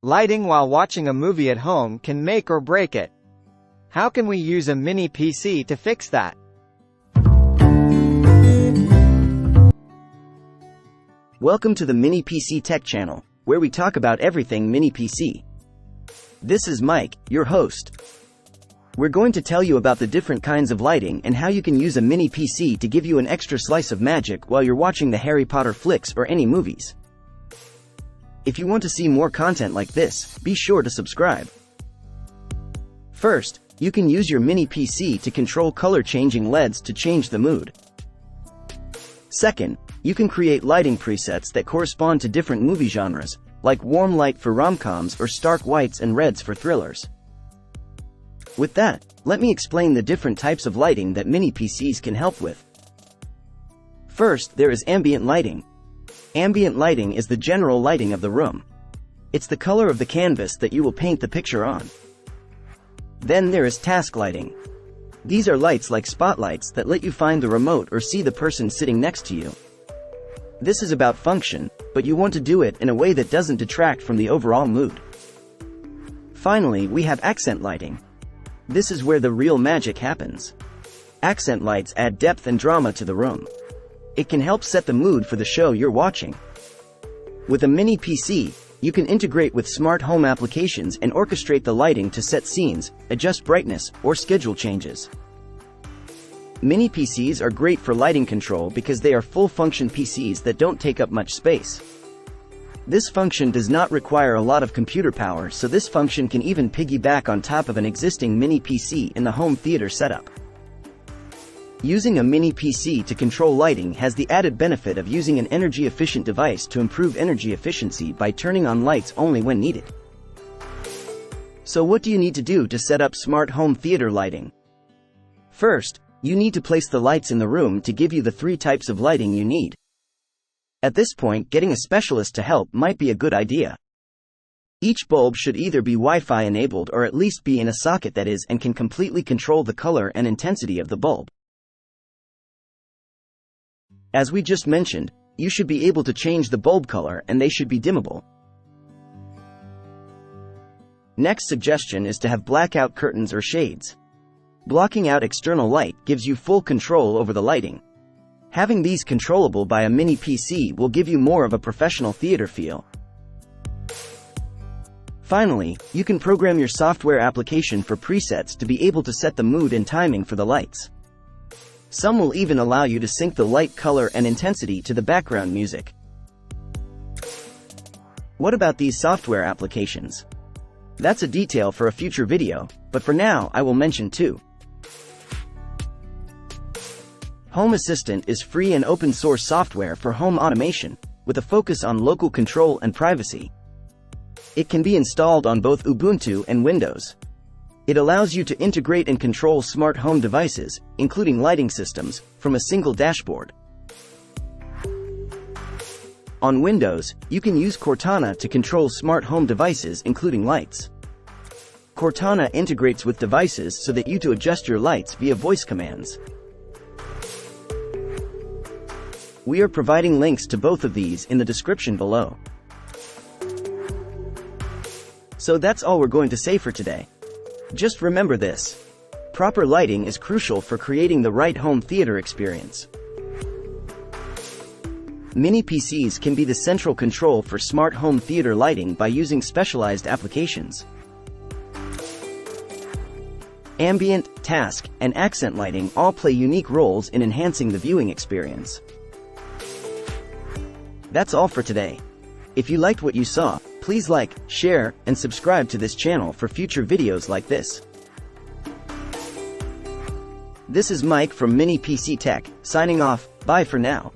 Lighting while watching a movie at home can make or break it. How can we use a mini PC to fix that? Welcome to the Mini PC Tech channel, where we talk about everything mini PC. This is Mike, your host. We're going to tell you about the different kinds of lighting and how you can use a mini PC to give you an extra slice of magic while you're watching the Harry Potter flicks or any movies. If you want to see more content like this, be sure to subscribe. First, you can use your mini PC to control color-changing LEDs to change the mood. Second, you can create lighting presets that correspond to different movie genres, like warm light for romcoms or stark whites and reds for thrillers. With that, let me explain the different types of lighting that mini PCs can help with. First, there is ambient lighting. Ambient lighting is the general lighting of the room. It's the color of the canvas that you will paint the picture on. Then there is task lighting. These are lights like spotlights that let you find the remote or see the person sitting next to you. This is about function, but you want to do it in a way that doesn't detract from the overall mood. Finally, we have accent lighting. This is where the real magic happens. Accent lights add depth and drama to the room. It can help set the mood for the show you're watching. With a mini PC, you can integrate with smart home applications and orchestrate the lighting to set scenes, adjust brightness, or schedule changes. Mini PCs are great for lighting control because they are full-function PCs that don't take up much space. This function does not require a lot of computer power, so this function can even piggyback on top of an existing mini PC in the home theater setup. Using a mini PC to control lighting has the added benefit of using an energy-efficient device to improve energy efficiency by turning on lights only when needed. So what do you need to do to set up smart home theater lighting? First, you need to place the lights in the room to give you the 3 types of lighting you need. At this point, getting a specialist to help might be a good idea. Each bulb should either be Wi-Fi enabled or at least be in a socket that is and can completely control the color and intensity of the bulb. As we just mentioned, you should be able to change the bulb color and they should be dimmable. Next suggestion is to have blackout curtains or shades. Blocking out external light gives you full control over the lighting. Having these controllable by a mini PC will give you more of a professional theater feel. Finally, you can program your software application for presets to be able to set the mood and timing for the lights. Some will even allow you to sync the light color and intensity to the background music. What about these software applications? That's a detail for a future video, but for now I will mention 2. Home Assistant is free and open source software for home automation, with a focus on local control and privacy. It can be installed on both Ubuntu and Windows. It allows you to integrate and control smart home devices, including lighting systems, from a single dashboard. On Windows, you can use Cortana to control smart home devices including lights. Cortana integrates with devices so that you to adjust your lights via voice commands. We are providing links to both of these in the description below. So that's all we're going to say for today. Just remember this. Proper lighting is crucial for creating the right home theater experience. Mini PCs can be the central control for smart home theater lighting by using specialized applications. Ambient, task, and accent lighting all play unique roles in enhancing the viewing experience. That's all for today. If you liked what you saw, please like, share, and subscribe to this channel for future videos like this. This is Mike from Mini PC Tech, signing off. Bye for now.